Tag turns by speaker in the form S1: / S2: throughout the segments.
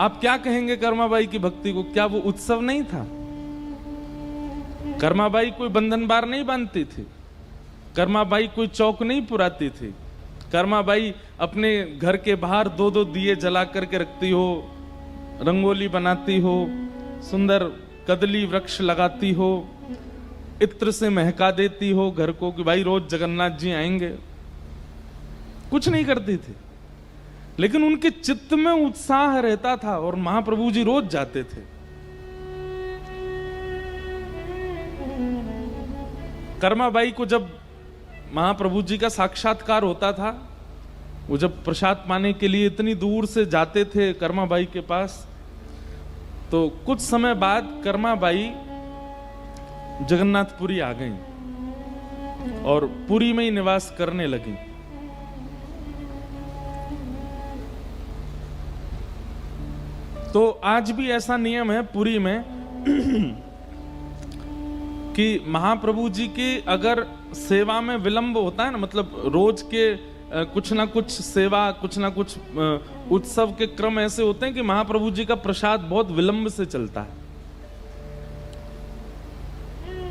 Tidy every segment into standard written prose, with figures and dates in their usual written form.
S1: आप क्या कहेंगे कर्माबाई की भक्ति को? क्या वो उत्सव नहीं था? कर्माबाई कोई बंधन-बार नहीं बांधती थी, कर्माबाई कोई चौक नहीं पुराती थी, कर्माबाई अपने घर के बाहर 2-2 दिए जला करके रखती हो, रंगोली बनाती हो, सुंदर कदली वृक्ष लगाती हो, इत्र से महका देती हो घर को कि भाई रोज जगन्नाथ जी आएंगे। कुछ नहीं करती थी, लेकिन उनके चित्त में उत्साह रहता था और महाप्रभु जी रोज जाते थे। कर्माबाई को जब महाप्रभु जी का साक्षात्कार होता था, वो जब प्रसाद पाने के लिए इतनी दूर से जाते थे कर्माबाई के पास, तो कुछ समय बाद कर्माबाई जगन्नाथपुरी आ गई और पुरी में ही निवास करने लगी। तो आज भी ऐसा नियम है पुरी में कि महाप्रभु जी की अगर सेवा में विलंब होता है ना, मतलब रोज के कुछ ना कुछ सेवा, कुछ ना कुछ उत्सव के क्रम ऐसे होते हैं कि महाप्रभु जी का प्रसाद बहुत विलंब से चलता है।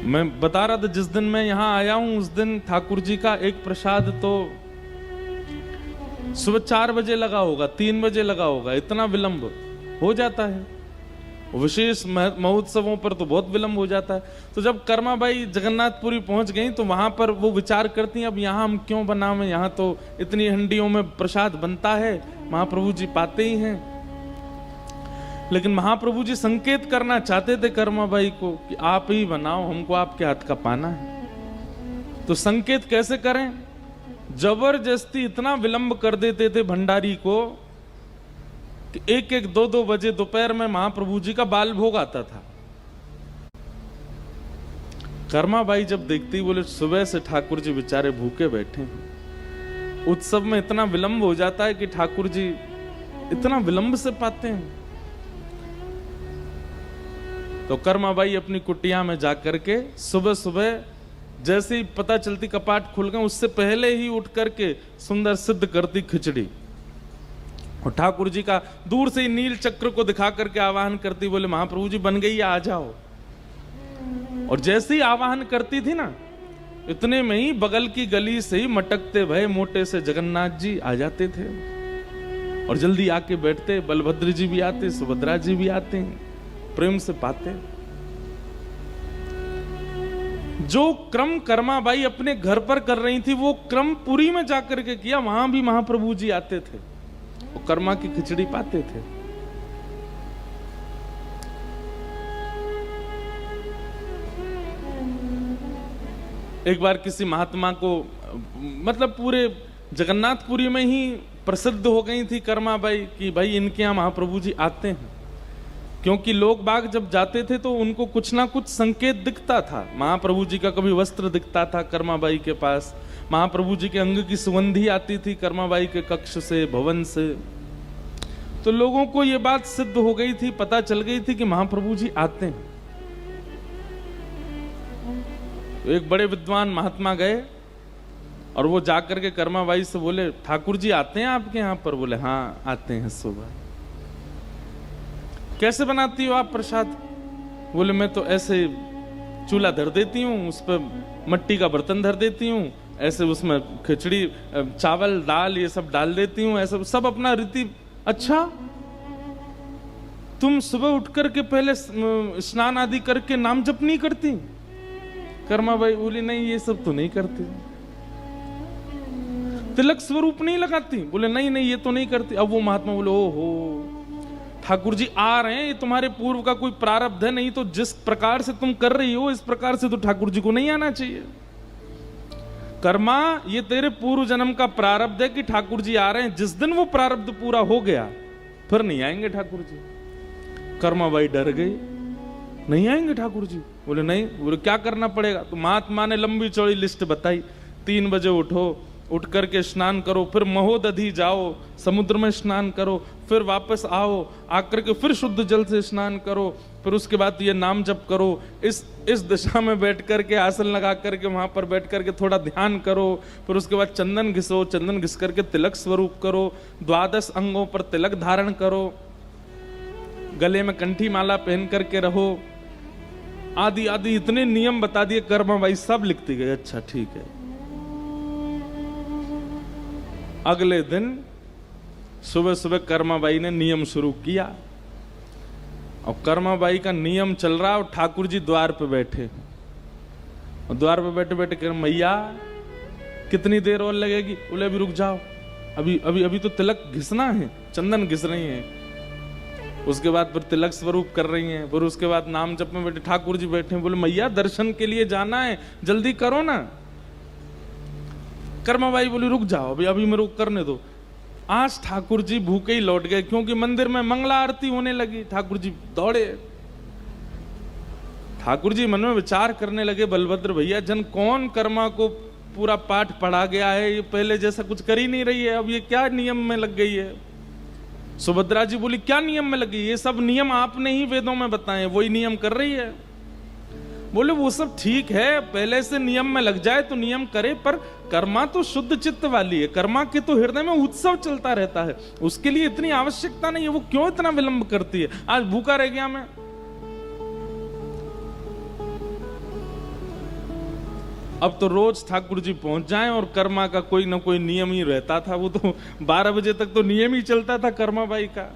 S1: मैं बता रहा था जिस दिन मैं यहां आया हूं उस दिन ठाकुर जी का एक प्रसाद तो सुबह 4 बजे लगा होगा, 3 बजे लगा होगा, इतना विलंब हो जाता है। विशेष महोत्सवों पर तो बहुत विलंब हो जाता है। तो जब कर्माबाई जगन्नाथपुरी पहुंच गई तो वहां पर वो विचार करती हैं अब यहाँ हम क्यों बनावें, यहाँ तो इतनी हंडियों में प्रसाद बनता है, महाप्रभु जी पाते ही हैं। लेकिन महाप्रभु जी संकेत करना चाहते थे कर्माबाई को कि आप ही बनाओ, हमको आपके हाथ का पाना है। तो संकेत कैसे करें? जबरदस्ती इतना विलंब कर देते थे भंडारी को कि 1-1, 2-2 बजे दोपहर में महाप्रभु जी का बाल भोग आता था। कर्माबाई जब देखती, बोले सुबह से ठाकुर जी बेचारे भूखे बैठे हैं, उत्सव में इतना विलंब हो जाता है कि ठाकुर जी इतना विलंब से पाते हैं। तो कर्माबाई अपनी कुटिया में जाकर के सुबह सुबह जैसे ही पता चलती कपाट खुल गए, उससे पहले ही उठ करके सुंदर सिद्ध करती खिचड़ी और ठाकुर जी का दूर से ही नील चक्र को दिखा करके आवाहन करती, बोले महाप्रभु जी बन गई, आ जाओ। और जैसे ही आवाहन करती थी ना, इतने में ही बगल की गली से ही मटकते भय मोटे से जगन्नाथ जी आ जाते थे और जल्दी आके बैठते। बलभद्र जी भी आते, सुभद्रा जी भी आते हैं, प्रेम से पाते। जो क्रम कर्माबाई अपने घर पर कर रही थी वो क्रम पुरी में जाकर के किया। वहां भी महाप्रभु जी आते थे, वो कर्मा की खिचड़ी पाते थे। एक बार किसी महात्मा को, मतलब पूरे जगन्नाथपुरी में ही प्रसिद्ध हो गई थी कर्माबाई कि भाई इनके यहाँ महाप्रभु जी आते हैं, क्योंकि लोग बाग जब जाते थे तो उनको कुछ ना कुछ संकेत दिखता था। महाप्रभु जी का कभी वस्त्र दिखता था कर्माबाई के पास, महाप्रभु जी के अंग की सुगंधी आती थी कर्माबाई के कक्ष से, भवन से। तो लोगों को यह बात सिद्ध हो गई थी, पता चल गई थी कि महाप्रभु जी आते हैं। तो एक बड़े विद्वान महात्मा गए और वो जाकर के कर्माबाई से बोले ठाकुर जी आते हैं आपके यहाँ पर? बोले हाँ आते हैं सुबह। कैसे बनाती हो आप प्रसाद? बोले मैं तो ऐसे चूल्हा धर देती हूँ, उस पर मट्टी का बर्तन धर देती हूँ, ऐसे उसमें खिचड़ी, चावल, दाल ये सब डाल देती हूँ, ऐसा सब अपना रीति। अच्छा, तुम सुबह उठ करके पहले स्नान आदि करके नाम जप नहीं करती? कर्माबाई बोली नहीं ये सब तो नहीं करती। तिलक स्वरूप नहीं लगाती? बोले नहीं नहीं ये तो नहीं करती। अब वो महात्मा बोले ओहो ठाकुर जी आ रहे हैं, ये तुम्हारे पूर्व का कोई प्रारब्ध है, नहीं तो जिस प्रकार से तुम कर रही हो इस प्रकार से तो ठाकुर जी को नहीं आना चाहिए। कर्मा, ये तेरे पूर्व जन्म का प्रारब्ध है कि ठाकुर जी आ रहे हैं, जिस दिन वो प्रारब्ध पूरा हो गया फिर नहीं आएंगे ठाकुर जी। कर्माबाई डर गई, नहीं आएंगे ठाकुर जी? बोले नहीं। बोले क्या करना पड़ेगा? तो महात्मा ने लंबी चौड़ी लिस्ट बताई। 3 बजे उठो, उठ करके स्नान करो, फिर महोदधि जाओ, समुद्र में स्नान करो, फिर वापस आओ, आकर के फिर शुद्ध जल से स्नान करो, फिर उसके बाद ये नाम जप करो, इस दिशा में बैठ करके आसन लगा करके वहां पर बैठ करके थोड़ा ध्यान करो, फिर उसके बाद चंदन घिसो, चंदन घिस करके तिलक स्वरूप करो, 12 अंगों पर तिलक धारण करो। गले में कंठी माला पहन करके रहो, आदि आदि इतने नियम बता दिए। कर्माबाई सब लिखती गई, अच्छा ठीक है। अगले दिन सुबह सुबह कर्माबाई ने नियम शुरू किया, और कर्माबाई का नियम चल रहा, और ठाकुर जी द्वार पे बैठे, और द्वार पे बैठे बैठे कह, मैया कितनी देर और लगेगी? बोले अभी रुक जाओ, अभी अभी अभी तो तिलक घिसना है, चंदन घिस रही हैं, उसके बाद फिर तिलक स्वरूप कर रही हैं, फिर उसके बाद नाम जप में बैठे। ठाकुर जी बैठे, बोले मैया दर्शन के लिए जाना है, जल्दी करो ना। कर्माबाई बोली रुक जाओ, अभी अभी मेरे को करने दो। आज ठाकुर जी भूखे ही लौट गए, क्योंकि मंदिर में मंगला आरती होने लगी। ठाकुर जी दौड़े, ठाकुर जी मन में विचार करने लगे, बलभद्र भैया जन कौन कर्मा को पूरा पाठ पढ़ा गया है, ये पहले जैसा कुछ कर ही नहीं रही है, अब ये क्या नियम में लग गई है। सुभद्रा जी बोली क्या नियम में लग गई? ये सब नियम आपने ही वेदों में बताए, वही नियम कर रही है। बोले वो सब ठीक है, पहले से नियम में लग जाए तो नियम करे, पर कर्मा तो शुद्ध चित्त वाली है, कर्मा के तो हृदय में उत्सव चलता रहता है, उसके लिए इतनी आवश्यकता नहीं है, वो क्यों इतना विलंब करती है? आज भूखा रह गया मैं, अब तो रोज ठाकुर जी पहुंच जाएं, और कर्मा का कोई ना कोई नियम ही रहता था। वो तो 12 बजे तक तो नियम ही चलता था कर्माबाई का,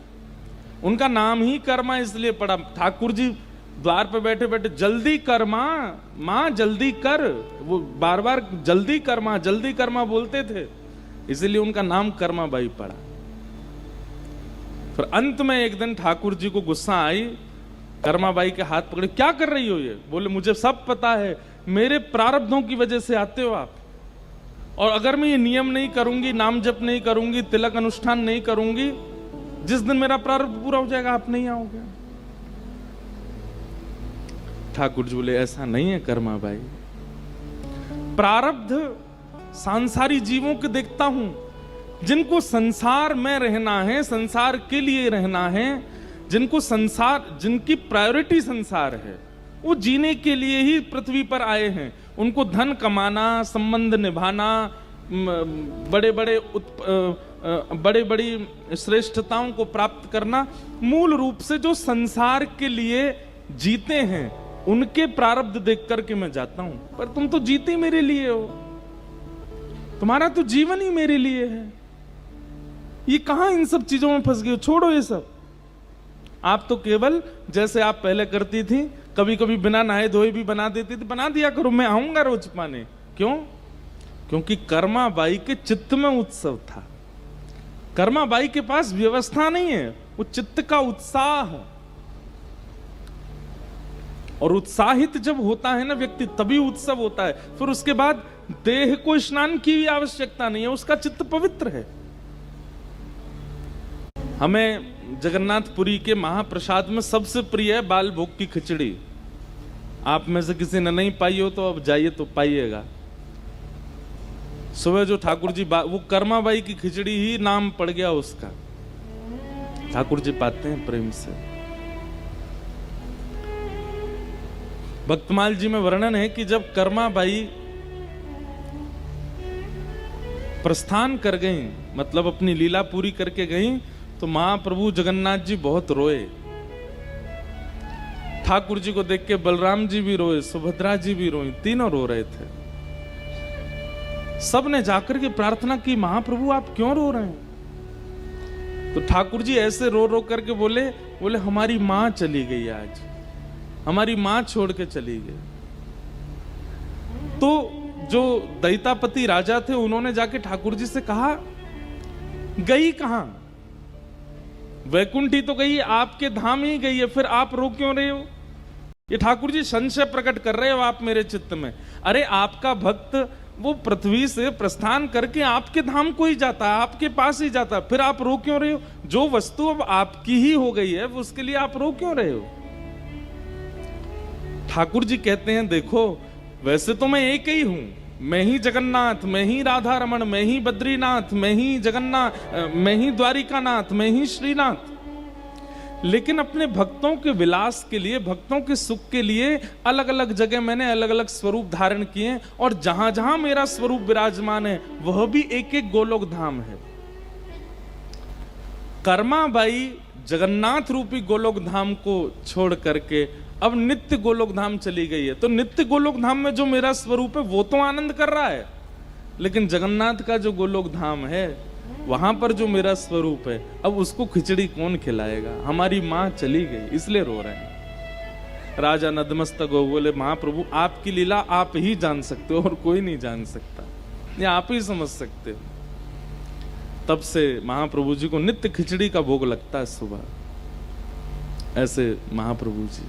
S1: उनका नाम ही कर्मा इसलिए पड़ा। ठाकुर जी द्वार पे बैठे बैठे जल्दी कर माँ जल्दी कर, वो बार बार जल्दी कर माँ बोलते थे, इसीलिए उनका नाम कर्माबाई पड़ा। फिर अंत में एक दिन ठाकुर जी को गुस्सा आई, कर्माबाई के हाथ पकड़े, क्या कर रही हो ये? बोले मुझे सब पता है, मेरे प्रारब्धों की वजह से आते हो आप, और अगर मैं ये नियम नहीं करूंगी, नाम जप नहीं करूंगी, तिलक अनुष्ठान नहीं करूंगी, जिस दिन मेरा प्रारब्ध पूरा हो जाएगा आप नहीं आओगे। ठाकुर जी बोले ऐसा नहीं है कर्माबाई, प्रारब्ध सांसारी जीवों के देखता हूं, जिनको संसार में रहना है, संसार के लिए रहना है, जिनको संसार, जिनकी प्रायोरिटी संसार है, वो जीने के लिए ही पृथ्वी पर आए हैं। उनको धन कमाना, संबंध निभाना, बड़े बड़ी श्रेष्ठताओं को प्राप्त करना, मूल रूप से जो संसार के लिए जीते हैं उनके प्रारब्ध देख करके मैं जाता हूं। पर तुम तो जीते मेरे लिए हो, तुम्हारा तो जीवन ही मेरे लिए है, ये कहां इन सब चीजों में फंस गए हो? छोड़ो ये सब। आप तो केवल जैसे आप पहले करती थी, कभी कभी बिना नहाए धोए भी बना देती थी, बना दिया करो, मैं आऊंगा रोज पाने। क्यों? क्योंकि कर्माबाई के चित्त में उत्सव था। कर्माबाई के पास व्यवस्था नहीं है, वो चित्त का उत्साह, और उत्साहित जब होता है ना व्यक्ति, तभी उत्सव होता है। फिर उसके बाद देह को स्नान की भी आवश्यकता नहीं है, उसका चित्त पवित्र है। हमें जगन्नाथपुरी के महाप्रसाद में सबसे प्रिय है बाल भोग की खिचड़ी। आप में से किसी ने नहीं पाई हो तो अब जाइए तो पाइएगा। सुबह जो ठाकुर जी वो कर्माबाई की खिचड़ी ही नाम पड़ गया उसका, ठाकुर जी पाते हैं प्रेम से। भक्तमाल जी में वर्णन है कि जब कर्माबाई प्रस्थान कर गई, मतलब अपनी लीला पूरी करके गई, तो महाप्रभु जगन्नाथ जी बहुत रोए। ठाकुर जी को देख के बलराम जी भी रोए, सुभद्रा जी भी रोई, तीनों रो रहे थे। सब ने जाकर के प्रार्थना की, महाप्रभु आप क्यों रो रहे हैं? तो ठाकुर जी ऐसे रो रो करके बोले हमारी मां चली गई, आज हमारी मां छोड़ के चली गई। तो जो दैतापति राजा थे उन्होंने जाके ठाकुर जी से कहा, गई कहां? वैकुंठी तो गई, आपके धाम ही गई है, फिर आप रो क्यों रहे हो? ये ठाकुर जी संशय प्रकट कर रहे हो आप मेरे चित्त में। अरे आपका भक्त वो पृथ्वी से प्रस्थान करके आपके धाम को ही जाता है, आपके पास ही जाता है, फिर आप रो क्यों रहे हो? जो वस्तु अब आपकी ही हो गई है उसके लिए आप रो क्यों रहे हो? ठाकुर जी कहते हैं, देखो वैसे तो मैं एक ही हूं, मैं ही जगन्नाथ, मैं ही राधा रमण, मैं ही बद्रीनाथ, मैं ही जगन्नाथ, मैं ही द्वारिकानाथ, मैं ही श्रीनाथ। लेकिन अपने भक्तों के विलास के लिए, भक्तों के सुख के लिए अलग अलग जगह मैंने अलग अलग स्वरूप धारण किए, और जहां जहां मेरा स्वरूप विराजमान है वह भी एक एक गोलोक धाम है। कर्माबाई जगन्नाथ रूपी गोलोक धाम को छोड़ करके अब नित्य गोलोक धाम चली गई है। तो नित्य गोलोक धाम में जो मेरा स्वरूप है वो तो आनंद कर रहा है, लेकिन जगन्नाथ का जो गोलोक धाम है वहां पर जो मेरा स्वरूप है, अब उसको खिचड़ी कौन खिलाएगा? हमारी माँ चली गई इसलिए रो रहे हैं। राजा नतमस्तक हो बोले, महाप्रभु आपकी लीला आप ही जान सकते हो और कोई नहीं जान सकता, ये आप ही समझ सकते हो। तब से महाप्रभु जी को नित्य खिचड़ी का भोग लगता है सुबह। ऐसे महाप्रभु जी